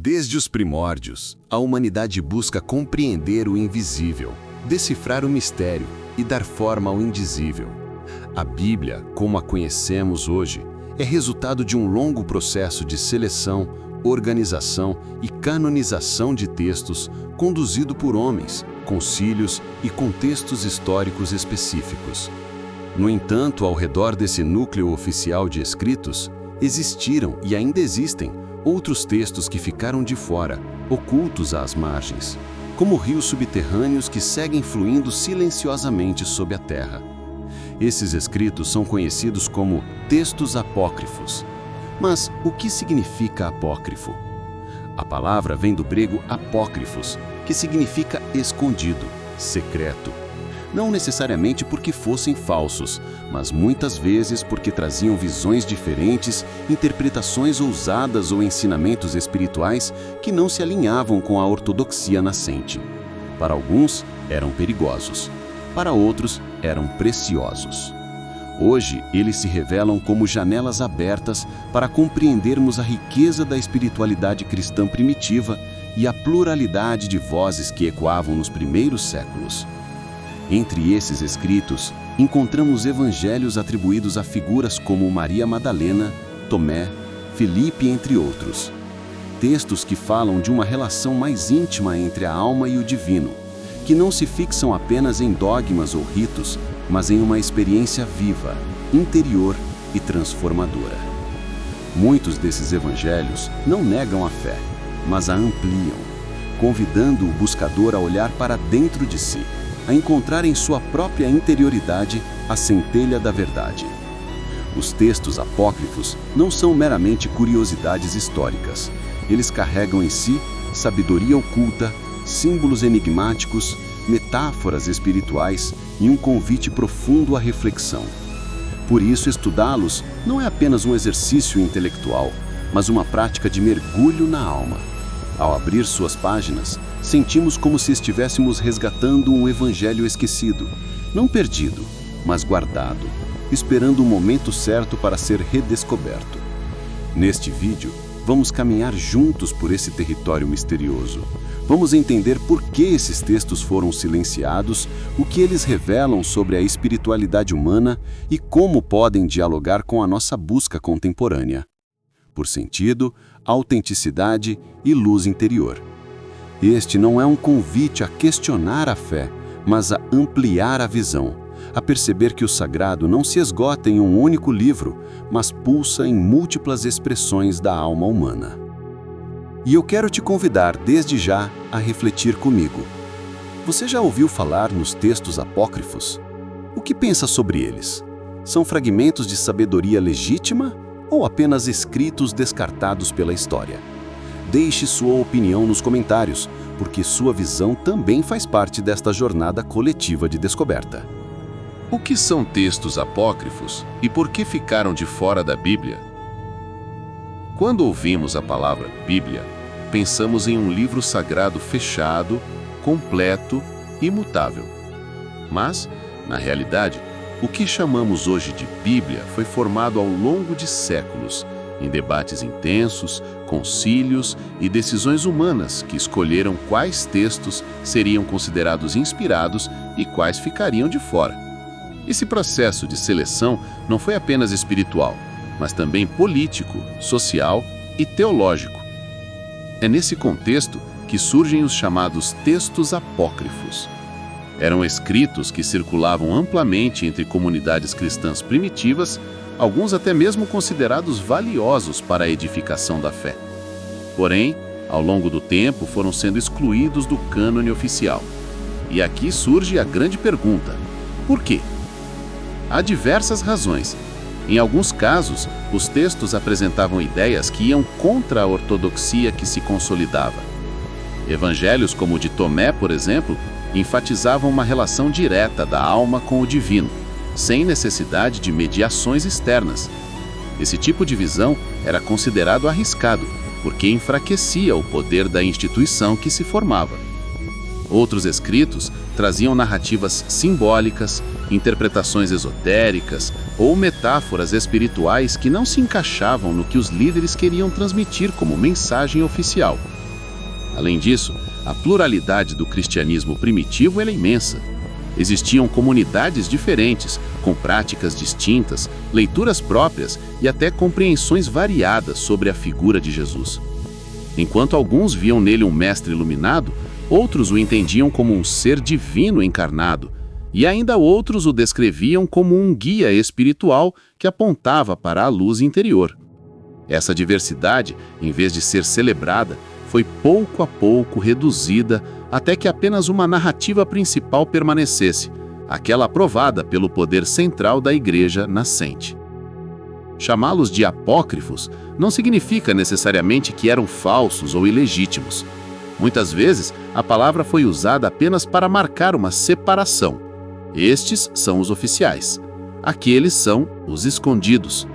Desde os primórdios, a humanidade busca compreender o invisível, decifrar o mistério e dar forma ao indizível. A Bíblia, como a conhecemos hoje, é resultado de um longo processo de seleção, organização e canonização de textos conduzido por homens, concílios e contextos históricos específicos. No entanto, ao redor desse núcleo oficial de escritos, existiram e ainda existem outros textos que ficaram de fora, ocultos às margens, como rios subterrâneos que seguem fluindo silenciosamente sob a terra. Esses escritos são conhecidos como textos apócrifos. Mas o que significa apócrifo? A palavra vem do grego apócrifos, que significa escondido, secreto. Não necessariamente porque fossem falsos, mas muitas vezes porque traziam visões diferentes, interpretações ousadas ou ensinamentos espirituais que não se alinhavam com a ortodoxia nascente. Para alguns, eram perigosos. Para outros, eram preciosos. Hoje, eles se revelam como janelas abertas para compreendermos a riqueza da espiritualidade cristã primitiva e a pluralidade de vozes que ecoavam nos primeiros séculos. Entre esses escritos, encontramos evangelhos atribuídos a figuras como Maria Madalena, Tomé, Filipe, entre outros. Textos que falam de uma relação mais íntima entre a alma e o divino, que não se fixam apenas em dogmas ou ritos, mas em uma experiência viva, interior e transformadora. Muitos desses evangelhos não negam a fé, mas a ampliam, convidando o buscador a olhar para dentro de si, a encontrar em sua própria interioridade a centelha da verdade. Os textos apócrifos não são meramente curiosidades históricas. Eles carregam em si sabedoria oculta, símbolos enigmáticos, metáforas espirituais e um convite profundo à reflexão. Por isso, estudá-los não é apenas um exercício intelectual, mas uma prática de mergulho na alma. Ao abrir suas páginas, sentimos como se estivéssemos resgatando um evangelho esquecido, não perdido, mas guardado, esperando o momento certo para ser redescoberto. Neste vídeo, vamos caminhar juntos por esse território misterioso. Vamos entender por que esses textos foram silenciados, o que eles revelam sobre a espiritualidade humana e como podem dialogar com a nossa busca contemporânea. Por sentido, autenticidade e luz interior. Este não é um convite a questionar a fé, mas a ampliar a visão, a perceber que o sagrado não se esgota em um único livro, mas pulsa em múltiplas expressões da alma humana. E eu quero te convidar desde já a refletir comigo. Você já ouviu falar nos textos apócrifos? O que pensa sobre eles? São fragmentos de sabedoria legítima ou apenas escritos descartados pela história? Deixe sua opinião nos comentários, porque sua visão também faz parte desta jornada coletiva de descoberta. O que são textos apócrifos e por que ficaram de fora da Bíblia? Quando ouvimos a palavra Bíblia, pensamos em um livro sagrado fechado, completo e imutável. Mas, na realidade, o que chamamos hoje de Bíblia foi formado ao longo de séculos, em debates intensos, concílios e decisões humanas que escolheram quais textos seriam considerados inspirados e quais ficariam de fora. Esse processo de seleção não foi apenas espiritual, mas também político, social e teológico. É nesse contexto que surgem os chamados textos apócrifos. Eram escritos que circulavam amplamente entre comunidades cristãs primitivas, alguns até mesmo considerados valiosos para a edificação da fé. Porém, ao longo do tempo foram sendo excluídos do cânone oficial. E aqui surge a grande pergunta: por quê? Há diversas razões. Em alguns casos, os textos apresentavam ideias que iam contra a ortodoxia que se consolidava. Evangelhos como o de Tomé, por exemplo, enfatizavam uma relação direta da alma com o divino, sem necessidade de mediações externas. Esse tipo de visão era considerado arriscado, porque enfraquecia o poder da instituição que se formava. Outros escritos traziam narrativas simbólicas, interpretações esotéricas ou metáforas espirituais que não se encaixavam no que os líderes queriam transmitir como mensagem oficial. Além disso, a pluralidade do cristianismo primitivo era imensa. Existiam comunidades diferentes, com práticas distintas, leituras próprias e até compreensões variadas sobre a figura de Jesus. Enquanto alguns viam nele um mestre iluminado, outros o entendiam como um ser divino encarnado, e ainda outros o descreviam como um guia espiritual que apontava para a luz interior. Essa diversidade, em vez de ser celebrada, foi pouco a pouco reduzida até que apenas uma narrativa principal permanecesse, aquela aprovada pelo poder central da Igreja nascente. Chamá-los de apócrifos não significa necessariamente que eram falsos ou ilegítimos. Muitas vezes, a palavra foi usada apenas para marcar uma separação. Estes são os oficiais. Aqueles são os escondidos.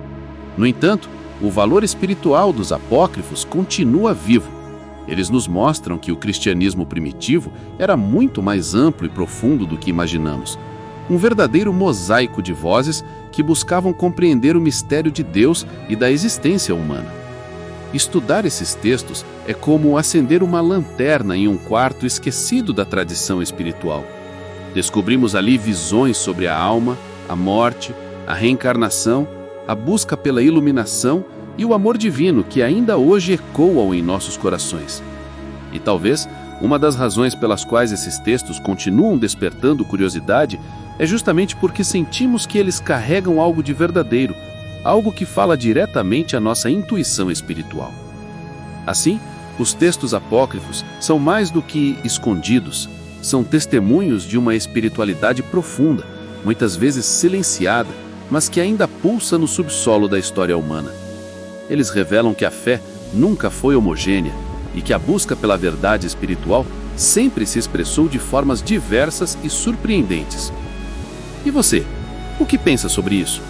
No entanto, o valor espiritual dos apócrifos continua vivo. Eles nos mostram que o cristianismo primitivo era muito mais amplo e profundo do que imaginamos. Um verdadeiro mosaico de vozes que buscavam compreender o mistério de Deus e da existência humana. Estudar esses textos é como acender uma lanterna em um quarto esquecido da tradição espiritual. Descobrimos ali visões sobre a alma, a morte, a reencarnação, a busca pela iluminação e o amor divino que ainda hoje ecoam em nossos corações. E talvez uma das razões pelas quais esses textos continuam despertando curiosidade é justamente porque sentimos que eles carregam algo de verdadeiro, algo que fala diretamente à nossa intuição espiritual. Assim, os textos apócrifos são mais do que escondidos, são testemunhos de uma espiritualidade profunda, muitas vezes silenciada, mas que ainda pulsa no subsolo da história humana. Eles revelam que a fé nunca foi homogênea e que a busca pela verdade espiritual sempre se expressou de formas diversas e surpreendentes. E você, o que pensa sobre isso?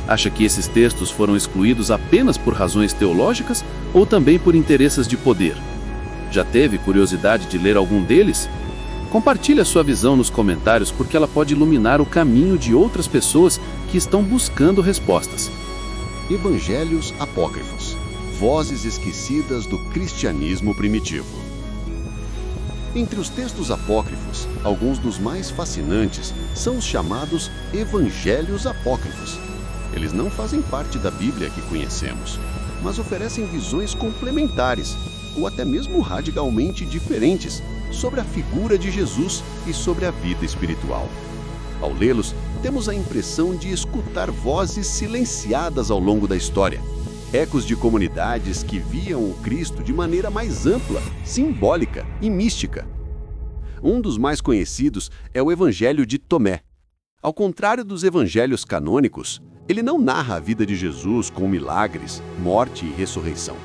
Acha que esses textos foram excluídos apenas por razões teológicas ou também por interesses de poder? Já teve curiosidade de ler algum deles? Compartilhe a sua visão nos comentários porque ela pode iluminar o caminho de outras pessoas que estão buscando respostas. Evangelhos apócrifos, vozes esquecidas do cristianismo primitivo. Entre os textos apócrifos, alguns dos mais fascinantes são os chamados Evangelhos apócrifos. Eles não fazem parte da Bíblia que conhecemos, mas oferecem visões complementares, ou até mesmo radicalmente diferentes, sobre a figura de Jesus e sobre a vida espiritual. Ao lê-los, temos a impressão de escutar vozes silenciadas ao longo da história, ecos de comunidades que viam o Cristo de maneira mais ampla, simbólica e mística. Um dos mais conhecidos é o Evangelho de Tomé. Ao contrário dos evangelhos canônicos, ele não narra a vida de Jesus com milagres, morte e ressurreição.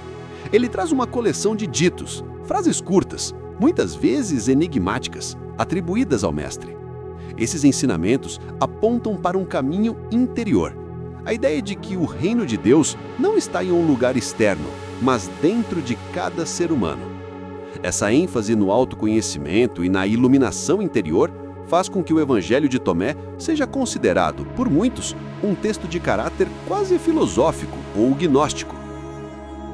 Ele traz uma coleção de ditos, frases curtas, muitas vezes enigmáticas, atribuídas ao Mestre. Esses ensinamentos apontam para um caminho interior. A ideia de que o reino de Deus não está em um lugar externo, mas dentro de cada ser humano. Essa ênfase no autoconhecimento e na iluminação interior faz com que o Evangelho de Tomé seja considerado, por muitos, um texto de caráter quase filosófico ou gnóstico.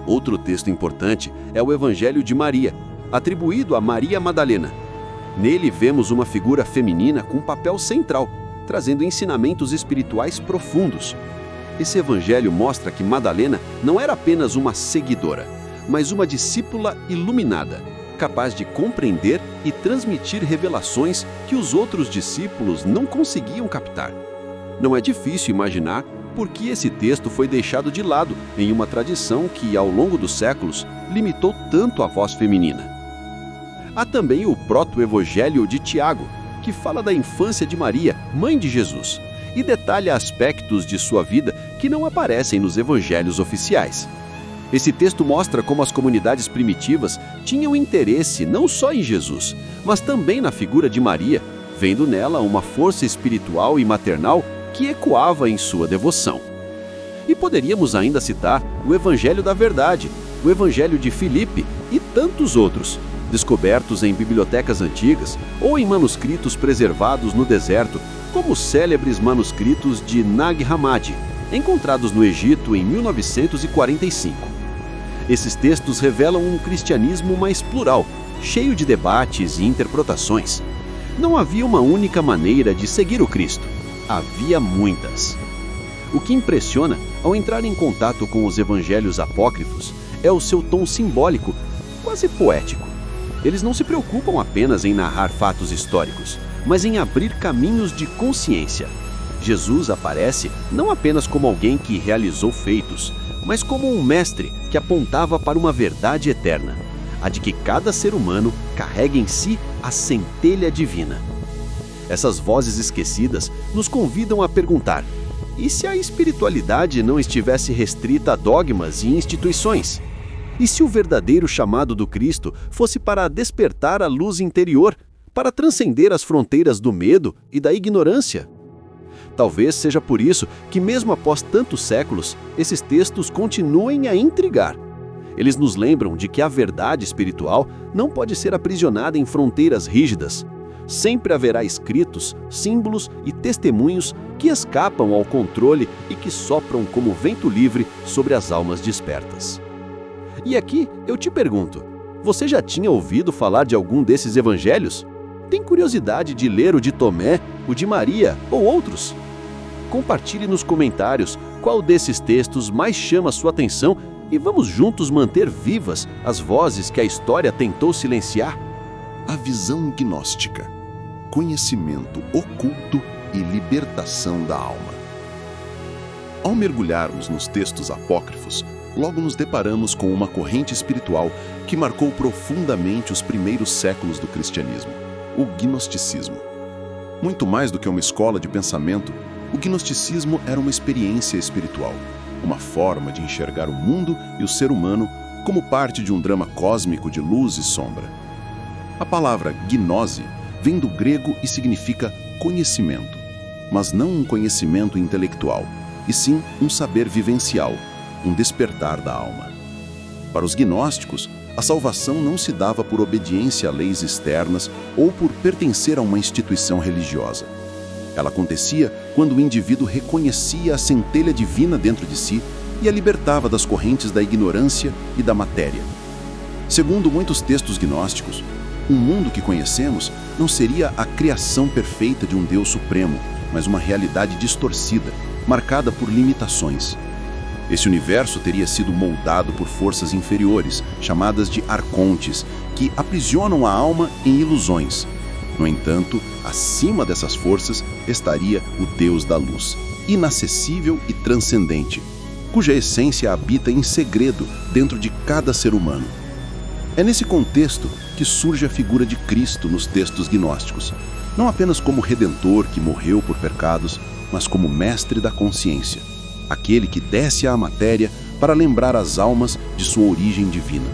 Outro texto importante é o Evangelho de Maria, atribuído a Maria Madalena. Nele vemos uma figura feminina com papel central, trazendo ensinamentos espirituais profundos. Esse evangelho mostra que Madalena não era apenas uma seguidora, mas uma discípula iluminada, capaz de compreender e transmitir revelações que os outros discípulos não conseguiam captar. Não é difícil imaginar por que esse texto foi deixado de lado em uma tradição que, ao longo dos séculos, limitou tanto a voz feminina. Há também o proto-evangelho de Tiago, que fala da infância de Maria, mãe de Jesus, e detalha aspectos de sua vida que não aparecem nos evangelhos oficiais. Esse texto mostra como as comunidades primitivas tinham interesse não só em Jesus, mas também na figura de Maria, vendo nela uma força espiritual e maternal que ecoava em sua devoção. E poderíamos ainda citar o Evangelho da Verdade, o Evangelho de Filipe e tantos outros, descobertos em bibliotecas antigas ou em manuscritos preservados no deserto, como os célebres manuscritos de Nag Hammadi, encontrados no Egito em 1945. Esses textos revelam um cristianismo mais plural, cheio de debates e interpretações. Não havia uma única maneira de seguir o Cristo. Havia muitas. O que impressiona ao entrar em contato com os evangelhos apócrifos é o seu tom simbólico, quase poético. Eles não se preocupam apenas em narrar fatos históricos, mas em abrir caminhos de consciência. Jesus aparece não apenas como alguém que realizou feitos, mas como um mestre que apontava para uma verdade eterna, a de que cada ser humano carrega em si a centelha divina. Essas vozes esquecidas nos convidam a perguntar: e se a espiritualidade não estivesse restrita a dogmas e instituições? E se o verdadeiro chamado do Cristo fosse para despertar a luz interior, para transcender as fronteiras do medo e da ignorância? Talvez seja por isso que, mesmo após tantos séculos, esses textos continuem a intrigar. Eles nos lembram de que a verdade espiritual não pode ser aprisionada em fronteiras rígidas. Sempre haverá escritos, símbolos e testemunhos que escapam ao controle e que sopram como vento livre sobre as almas despertas. E aqui eu te pergunto, você já tinha ouvido falar de algum desses evangelhos? Tem curiosidade de ler o de Tomé, o de Maria ou outros? Compartilhe nos comentários qual desses textos mais chama sua atenção e vamos juntos manter vivas as vozes que a história tentou silenciar. A visão gnóstica, conhecimento oculto e libertação da alma. Ao mergulharmos nos textos apócrifos, logo nos deparamos com uma corrente espiritual que marcou profundamente os primeiros séculos do cristianismo, o gnosticismo. Muito mais do que uma escola de pensamento, o gnosticismo era uma experiência espiritual, uma forma de enxergar o mundo e o ser humano como parte de um drama cósmico de luz e sombra. A palavra gnose vem do grego e significa conhecimento, mas não um conhecimento intelectual, e sim um saber vivencial, um despertar da alma. Para os gnósticos, a salvação não se dava por obediência a leis externas ou por pertencer a uma instituição religiosa. Ela acontecia quando o indivíduo reconhecia a centelha divina dentro de si e a libertava das correntes da ignorância e da matéria. Segundo muitos textos gnósticos, o mundo que conhecemos não seria a criação perfeita de um Deus supremo, mas uma realidade distorcida, marcada por limitações. Esse universo teria sido moldado por forças inferiores, chamadas de arcontes, que aprisionam a alma em ilusões. No entanto, acima dessas forças estaria o Deus da luz, inacessível e transcendente, cuja essência habita em segredo dentro de cada ser humano. É nesse contexto que surge a figura de Cristo nos textos gnósticos, não apenas como redentor que morreu por pecados, mas como mestre da consciência, aquele que desce à matéria para lembrar as almas de sua origem divina.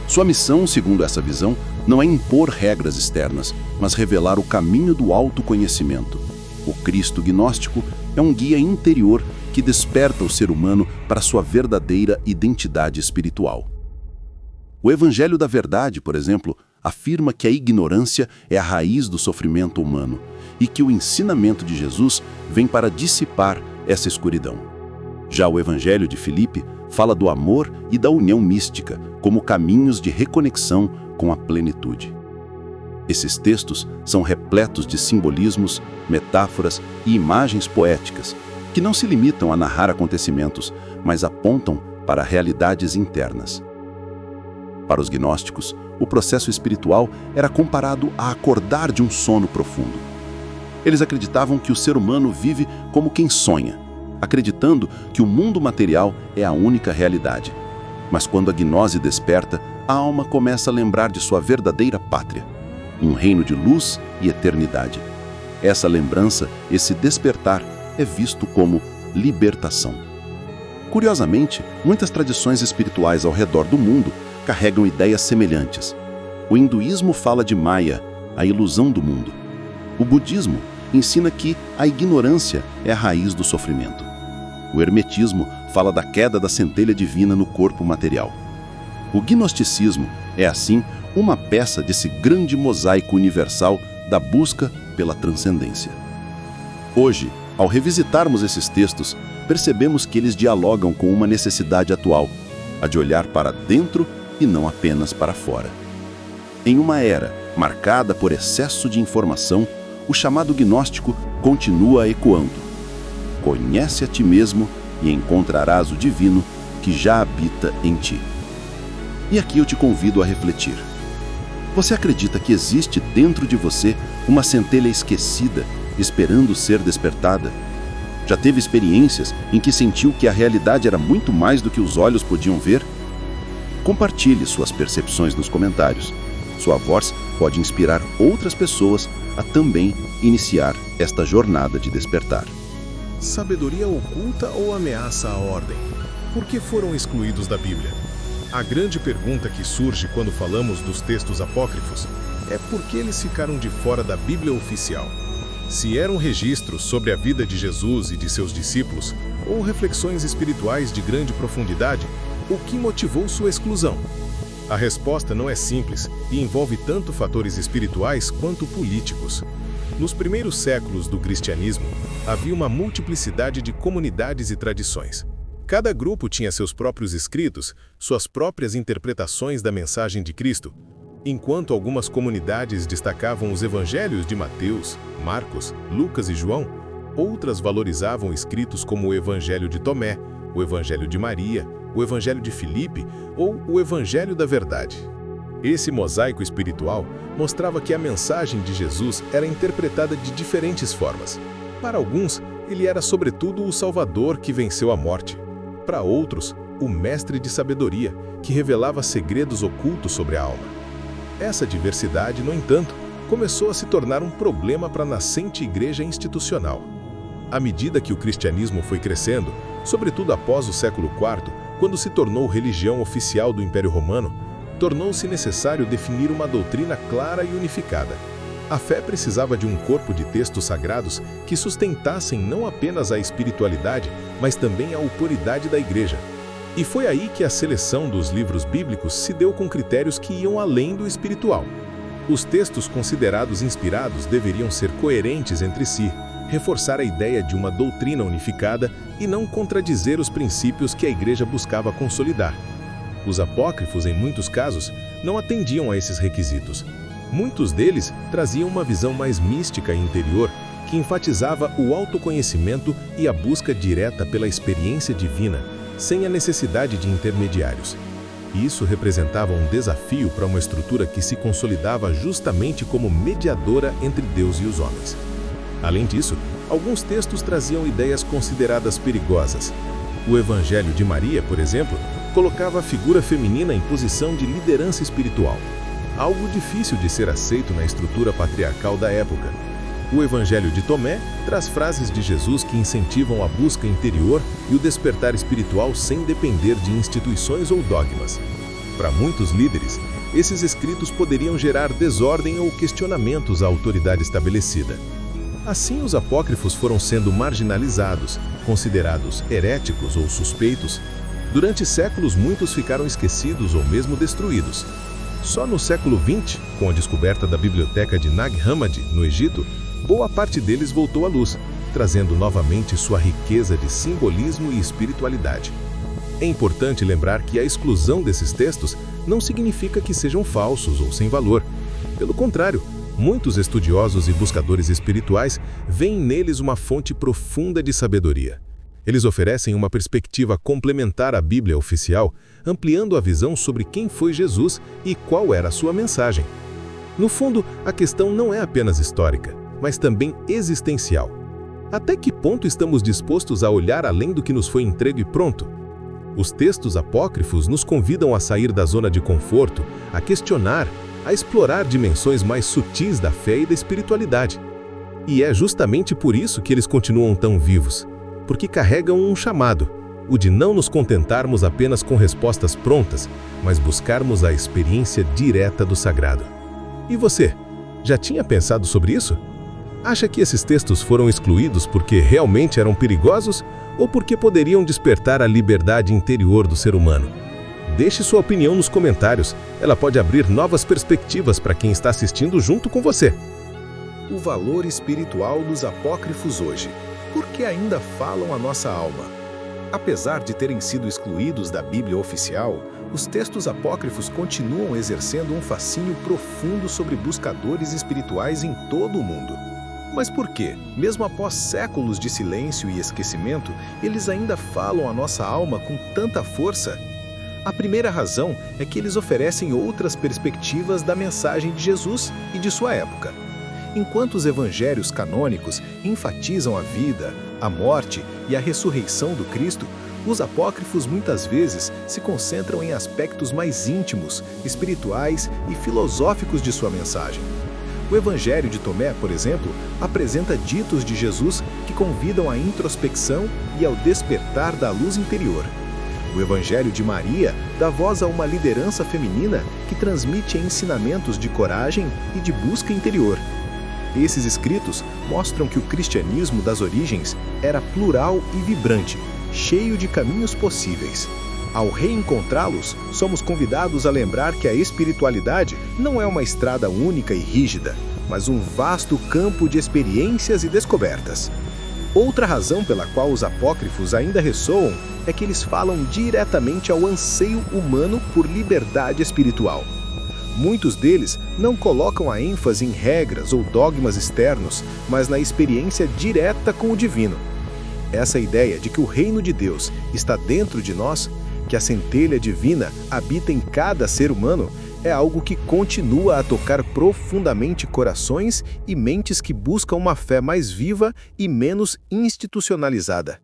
Sua missão, segundo essa visão, não é impor regras externas, mas revelar o caminho do autoconhecimento. O Cristo gnóstico é um guia interior que desperta o ser humano para sua verdadeira identidade espiritual. O Evangelho da Verdade, por exemplo, afirma que a ignorância é a raiz do sofrimento humano e que o ensinamento de Jesus vem para dissipar essa escuridão. Já o Evangelho de Filipe fala do amor e da união mística como caminhos de reconexão com a plenitude. Esses textos são repletos de simbolismos, metáforas e imagens poéticas que não se limitam a narrar acontecimentos, mas apontam para realidades internas. Para os gnósticos, o processo espiritual era comparado a acordar de um sono profundo. Eles acreditavam que o ser humano vive como quem sonha, acreditando que o mundo material é a única realidade. Mas quando a gnose desperta, a alma começa a lembrar de sua verdadeira pátria, um reino de luz e eternidade. Essa lembrança, esse despertar, é visto como libertação. Curiosamente, muitas tradições espirituais ao redor do mundo carregam ideias semelhantes. O hinduísmo fala de Maya, a ilusão do mundo. O budismo ensina que a ignorância é a raiz do sofrimento. O hermetismo fala da queda da centelha divina no corpo material. O gnosticismo É assim uma peça desse grande mosaico universal da busca pela transcendência. Hoje, ao revisitarmos esses textos, percebemos que eles dialogam com uma necessidade atual, a de olhar para dentro e não apenas para fora. Em uma era marcada por excesso de informação, o chamado gnóstico continua ecoando. Conhece a ti mesmo e encontrarás o divino que já habita em ti. E aqui eu te convido a refletir. Você acredita que existe dentro de você uma centelha esquecida, esperando ser despertada? Já teve experiências em que sentiu que a realidade era muito mais do que os olhos podiam ver? Compartilhe suas percepções nos comentários. Sua voz pode inspirar outras pessoas a também iniciar esta jornada de despertar. Sabedoria oculta ou ameaça à ordem? Por que foram excluídos da Bíblia? A grande pergunta que surge quando falamos dos textos apócrifos é por que eles ficaram de fora da Bíblia oficial. Se eram registros sobre a vida de Jesus e de seus discípulos, ou reflexões espirituais de grande profundidade, o que motivou sua exclusão? A resposta não é simples e envolve tanto fatores espirituais quanto políticos. Nos primeiros séculos do cristianismo, havia uma multiplicidade de comunidades e tradições. Cada grupo tinha seus próprios escritos, suas próprias interpretações da mensagem de Cristo. Enquanto algumas comunidades destacavam os evangelhos de Mateus, Marcos, Lucas e João, outras valorizavam escritos como o Evangelho de Tomé, o Evangelho de Maria, o Evangelho de Filipe ou o Evangelho da Verdade. Esse mosaico espiritual mostrava que a mensagem de Jesus era interpretada de diferentes formas. Para alguns, ele era sobretudo o Salvador que venceu a morte. Para outros, o mestre de sabedoria, que revelava segredos ocultos sobre a alma. Essa diversidade, no entanto, começou a se tornar um problema para a nascente igreja institucional. À medida que o cristianismo foi crescendo, sobretudo após o século IV, quando se tornou religião oficial do Império Romano, tornou-se necessário definir uma doutrina clara e unificada. A fé precisava de um corpo de textos sagrados que sustentassem não apenas a espiritualidade, mas também a autoridade da igreja. E foi aí que a seleção dos livros bíblicos se deu com critérios que iam além do espiritual. Os textos considerados inspirados deveriam ser coerentes entre si, reforçar a ideia de uma doutrina unificada e não contradizer os princípios que a igreja buscava consolidar. Os apócrifos, em muitos casos, não atendiam a esses requisitos. Muitos deles traziam uma visão mais mística e interior, que enfatizava o autoconhecimento e a busca direta pela experiência divina, sem a necessidade de intermediários. Isso representava um desafio para uma estrutura que se consolidava justamente como mediadora entre Deus e os homens. Além disso, alguns textos traziam ideias consideradas perigosas. O Evangelho de Maria, por exemplo, colocava a figura feminina em posição de liderança espiritual, algo difícil de ser aceito na estrutura patriarcal da época. O Evangelho de Tomé traz frases de Jesus que incentivam a busca interior e o despertar espiritual sem depender de instituições ou dogmas. Para muitos líderes, esses escritos poderiam gerar desordem ou questionamentos à autoridade estabelecida. Assim, os apócrifos foram sendo marginalizados, considerados heréticos ou suspeitos. Durante séculos, muitos ficaram esquecidos ou mesmo destruídos. Só no século XX, com a descoberta da biblioteca de Nag Hammadi, no Egito, boa parte deles voltou à luz, trazendo novamente sua riqueza de simbolismo e espiritualidade. É importante lembrar que a exclusão desses textos não significa que sejam falsos ou sem valor. Pelo contrário, muitos estudiosos e buscadores espirituais veem neles uma fonte profunda de sabedoria. Eles oferecem uma perspectiva complementar à Bíblia oficial, ampliando a visão sobre quem foi Jesus e qual era a sua mensagem. No fundo, a questão não é apenas histórica, mas também existencial. Até que ponto estamos dispostos a olhar além do que nos foi entregue e pronto? Os textos apócrifos nos convidam a sair da zona de conforto, a questionar, a explorar dimensões mais sutis da fé e da espiritualidade. E é justamente por isso que eles continuam tão vivos, porque carregam um chamado, o de não nos contentarmos apenas com respostas prontas, mas buscarmos a experiência direta do sagrado. E você, já tinha pensado sobre isso? Acha que esses textos foram excluídos porque realmente eram perigosos ou porque poderiam despertar a liberdade interior do ser humano? Deixe sua opinião nos comentários. Ela pode abrir novas perspectivas para quem está assistindo junto com você. O valor espiritual dos apócrifos hoje. Por que ainda falam a nossa alma? Apesar de terem sido excluídos da Bíblia oficial, os textos apócrifos continuam exercendo um fascínio profundo sobre buscadores espirituais em todo o mundo. Mas por quê? Mesmo após séculos de silêncio e esquecimento, eles ainda falam a nossa alma com tanta força? A primeira razão é que eles oferecem outras perspectivas da mensagem de Jesus e de sua época. Enquanto os evangelhos canônicos enfatizam a vida, a morte e a ressurreição do Cristo, os apócrifos muitas vezes se concentram em aspectos mais íntimos, espirituais e filosóficos de sua mensagem. O Evangelho de Tomé, por exemplo, apresenta ditos de Jesus que convidam à introspecção e ao despertar da luz interior. O Evangelho de Maria dá voz a uma liderança feminina que transmite ensinamentos de coragem e de busca interior. Esses escritos mostram que o cristianismo das origens era plural e vibrante, cheio de caminhos possíveis. Ao reencontrá-los, somos convidados a lembrar que a espiritualidade não é uma estrada única e rígida, mas um vasto campo de experiências e descobertas. Outra razão pela qual os apócrifos ainda ressoam é que eles falam diretamente ao anseio humano por liberdade espiritual. Muitos deles não colocam a ênfase em regras ou dogmas externos, mas na experiência direta com o divino. Essa ideia de que o reino de Deus está dentro de nós, que a centelha divina habita em cada ser humano, é algo que continua a tocar profundamente corações e mentes que buscam uma fé mais viva e menos institucionalizada.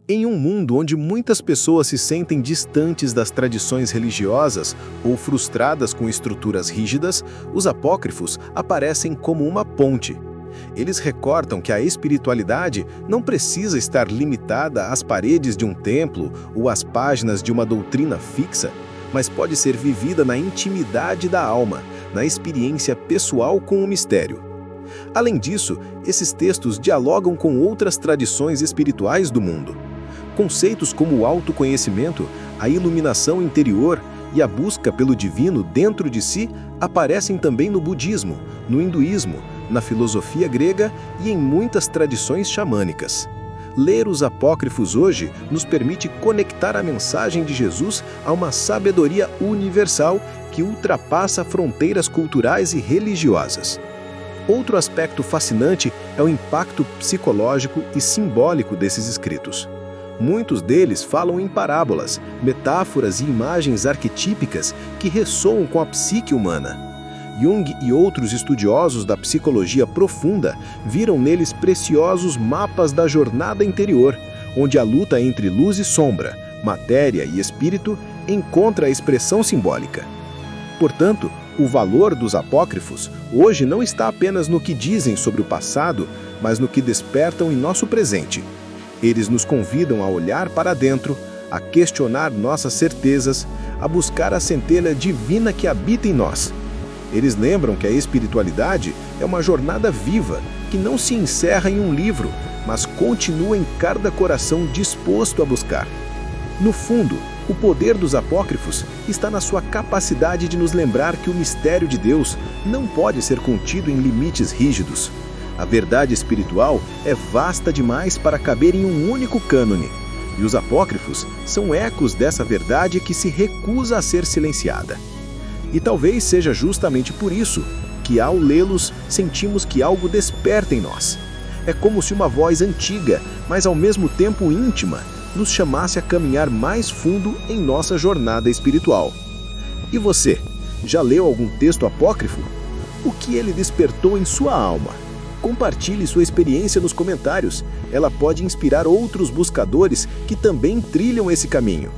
Em um mundo onde muitas pessoas se sentem distantes das tradições religiosas ou frustradas com estruturas rígidas, os apócrifos aparecem como uma ponte. Eles recordam que a espiritualidade não precisa estar limitada às paredes de um templo ou às páginas de uma doutrina fixa, mas pode ser vivida na intimidade da alma, na experiência pessoal com o mistério. Além disso, esses textos dialogam com outras tradições espirituais do mundo. Conceitos como o autoconhecimento, a iluminação interior e a busca pelo divino dentro de si aparecem também no budismo, no hinduísmo, na filosofia grega e em muitas tradições xamânicas. Ler os apócrifos hoje nos permite conectar a mensagem de Jesus a uma sabedoria universal que ultrapassa fronteiras culturais e religiosas. Outro aspecto fascinante é o impacto psicológico e simbólico desses escritos. Muitos deles falam em parábolas, metáforas e imagens arquetípicas que ressoam com a psique humana. Jung e outros estudiosos da psicologia profunda viram neles preciosos mapas da jornada interior, onde a luta entre luz e sombra, matéria e espírito encontra a expressão simbólica. Portanto, o valor dos apócrifos hoje não está apenas no que dizem sobre o passado, mas no que despertam em nosso presente. Eles nos convidam a olhar para dentro, a questionar nossas certezas, a buscar a centelha divina que habita em nós. Eles lembram que a espiritualidade é uma jornada viva, que não se encerra em um livro, mas continua em cada coração disposto a buscar. No fundo, o poder dos apócrifos está na sua capacidade de nos lembrar que o mistério de Deus não pode ser contido em limites rígidos. A verdade espiritual é vasta demais para caber em um único cânone, e os apócrifos são ecos dessa verdade que se recusa a ser silenciada. E talvez seja justamente por isso que, ao lê-los, sentimos que algo desperta em nós. É como se uma voz antiga, mas ao mesmo tempo íntima, nos chamasse a caminhar mais fundo em nossa jornada espiritual. E você, já leu algum texto apócrifo? O que ele despertou em sua alma? Compartilhe sua experiência nos comentários. Ela pode inspirar outros buscadores que também trilham esse caminho.